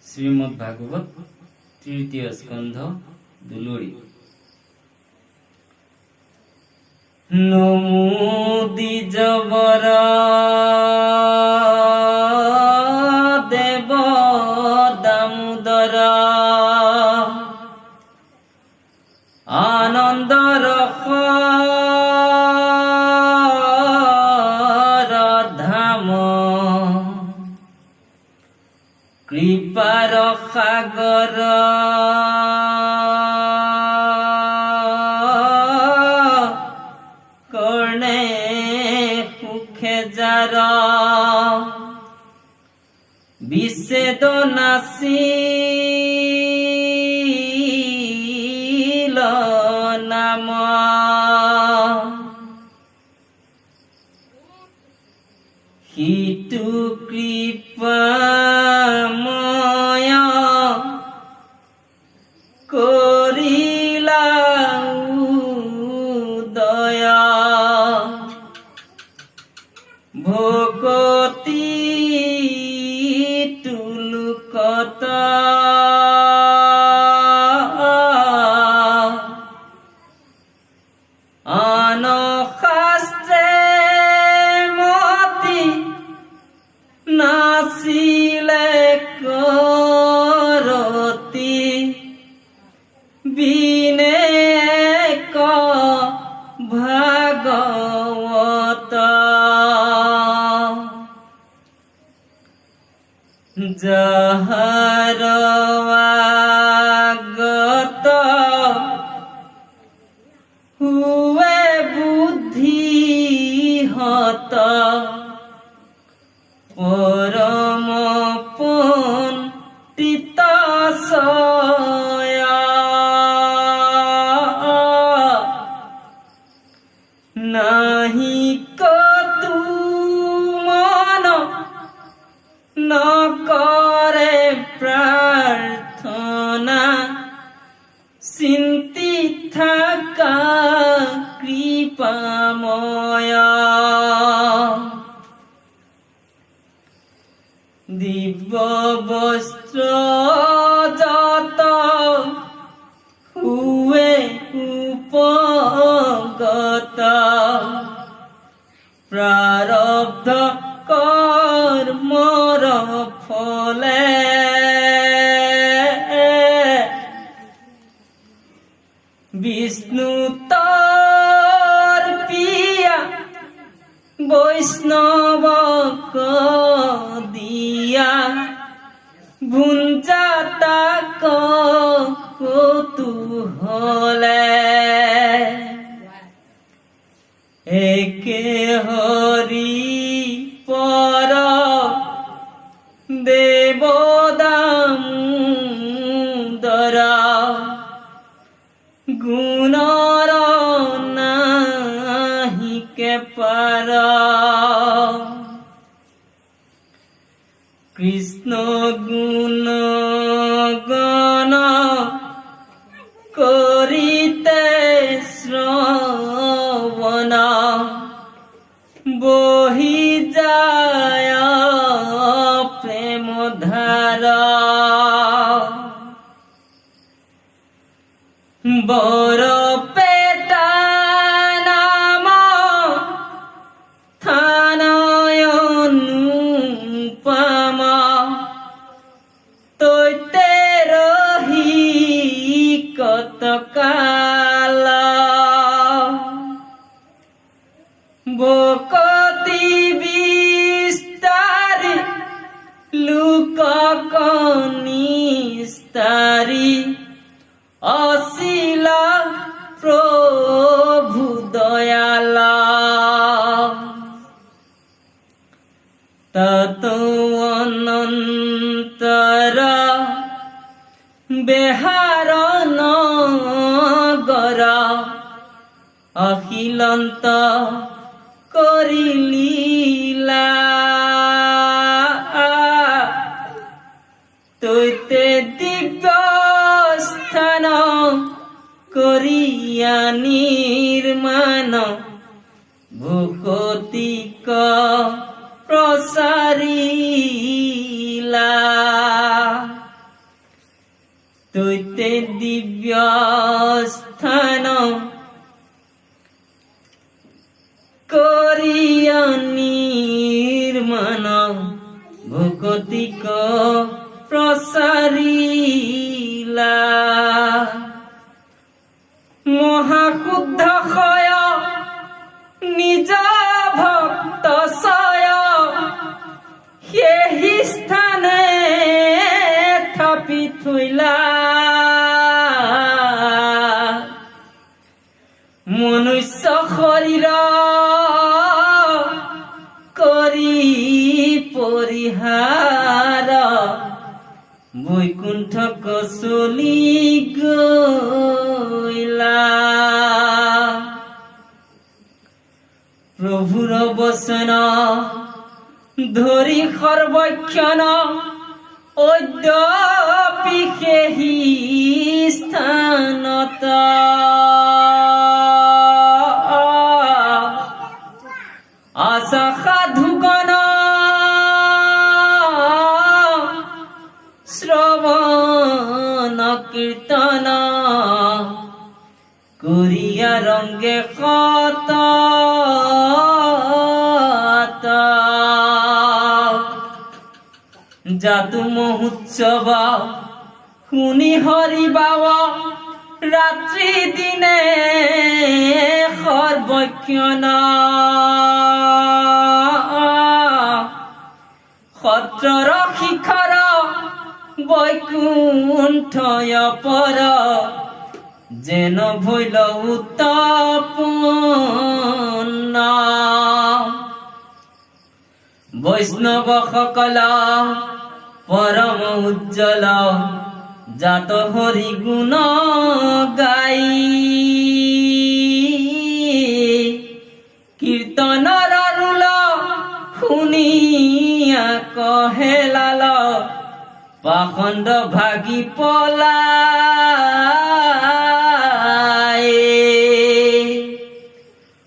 श्रीमद् भागवत तृतीय स्कंध दुलोड़ी। नमो द्विजवर देव दामोदर आनंद रख धाम कृपार सागर कर्णे सुखे जार विषेद नासिल नाम हितु कृपामय करिला दया भक्ति तुलुकता नासिले करती बिने को भागवत जहर आगत हुए बुद्धि हत परम पंडित सया नहीं तू मन न करे प्रार्थना सिंति थाका कृपामय दिव्य वस्त्र जात हुए उपगत प्रारब्ध कर्मर फले विष्णु तर पिया वैष्णव दिया भुंजाता को तू हले एके हरि पर देव दामोदर गुणर नाही के पार कृष्ण गुण गण करिते श्रवण बहि जाय प्रेम धारा बर पेटा नाम थानयनुपम तैते रही कतकाल भक्ति विस्तारी लुक कनिस्तारी अशिल प्रभु दयाल ततो अनंतर बेहार नगर अखिलंत करिलीला तैते दिव्य स्थान करिया निर्माण भूकतिक प्रसारिला হইতে দিব্য স্থান করিয়া নির্মাণ ভকতিক প্রসারিলা মহাকুদ্ধ ক্ষয় নিজ ভক্ত সয় সেই স্থানে থাপি থইলা মনুষ্য শরীর করি পরিহার বৈকুণ্ঠ কচলি গইলা প্রভুর বচন ধৰি সৰ্বক্ষণ অদ্যপি সেই স্থানত আশা সাধুগণ শ্ৰৱণ কীৰ্তন কৰিয়া ৰংগে কত জাতু মহোৎসৱ শুনি হৰি বাব ৰাত্ৰি দিনে সৰ্বক্ষণ সত্ৰৰ শিখৰ বৈকুণ্ঠয় পৰ যেন ভৈল উত্তপন বৈষ্ণৱ সকল পৰম উজ্জ্বল জাত হৰি গুণ গাই কীৰ্তনৰ ৰোল শুনিয়া কহেলাল পাখণ্ড ভাগি পলাই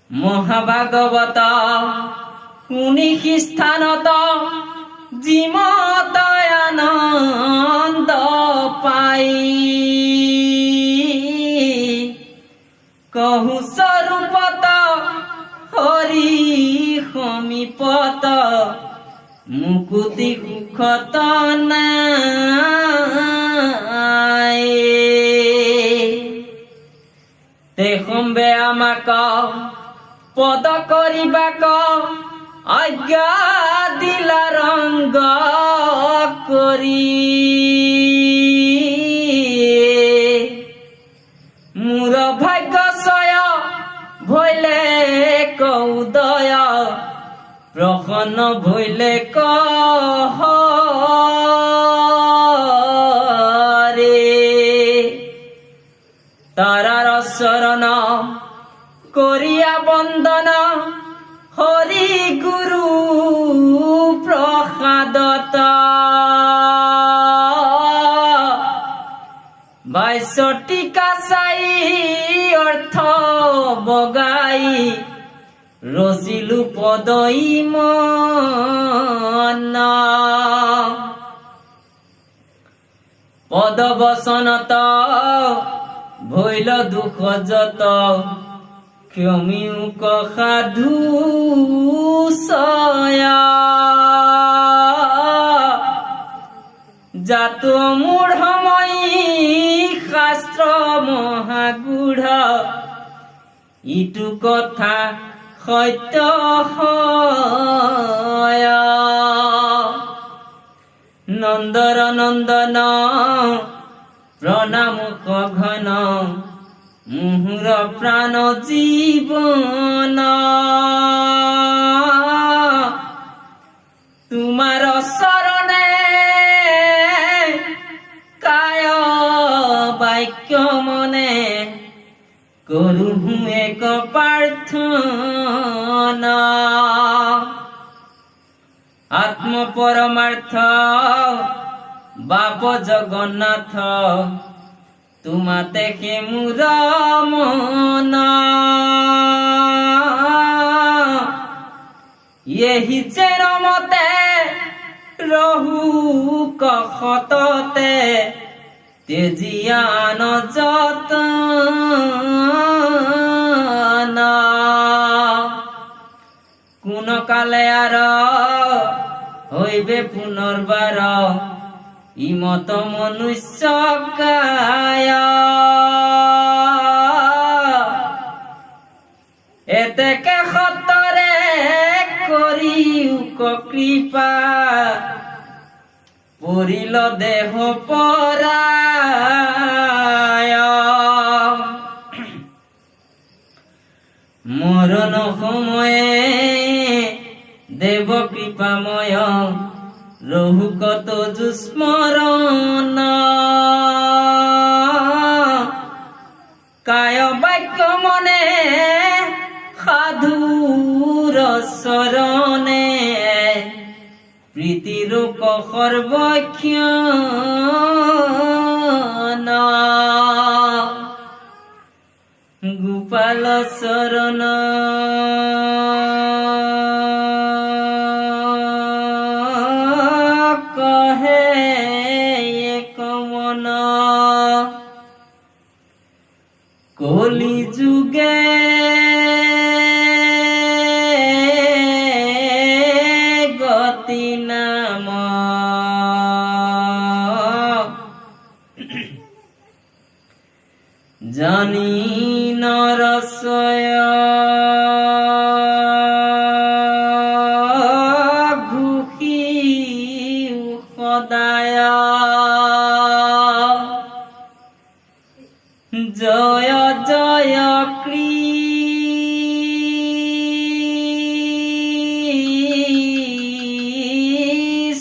মহাভাগৱত শুনি স্থানত যিমত আনন্দ পাই কহু স্বৰূপত হৰি সমীপত মুকুতি সুখত নাই তেখম্বে আমাক পদ কৰিবাক আজ্ঞা দিলা ৰংগ কৰি মোৰ ভাগ্যচয় ভৈলে কৌদয় প্ৰসন্ন ভৈলে কহৰে তাৰাৰ চৰণ কৰিয়া বন্দন হৰি গুৰু প্ৰসাদত বাইশটিকা চাই অৰ্থ বগাই ৰচিলু পদই মন পদবচনত ভৈল দুখ যত ক্ষমিউক সাধু সয়া জাত মূঢ়ময়ী শাস্ত্ৰ মহাগূঢ় ইটো কথা সত্য হয় নন্দৰ নন্দন প্ৰণাম ঘন মুহুৰ প্ৰাণ জীৱন তোমাৰ চৰণে কায় বাক্য মনে কৰোঁ এক প্ৰাৰ্থনা আত্ম পৰমাৰ্থ বাপ জগন্নাথ তোমাতে হে মোৰ মন এহি চেৰ মতে ৰহু কখততে তেজিয়ান যতন কোন কালে আর হইবে পুনর্বার ইমত মনুষ্য কায়া এতেকে সতরে করিউক কৃপা পৰিল দেহ পৰায় মরণ সময়ে দেব কৃপাময় রহু কত দুস্মরণ কায় বাক্য মনে সাধুর চরণে প্রীতির সর্বক্ষণ গোপাল শরণ কহে এক মন কলি যুগে গতি নাম জানি নরসয় ঘুষি সদায় জয় জয়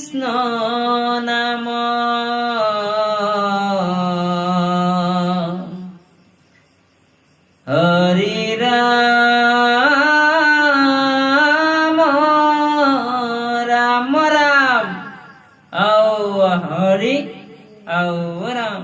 কৃষ্ণ নাম হরি রাম রাম রাম আও হরি আও রাম।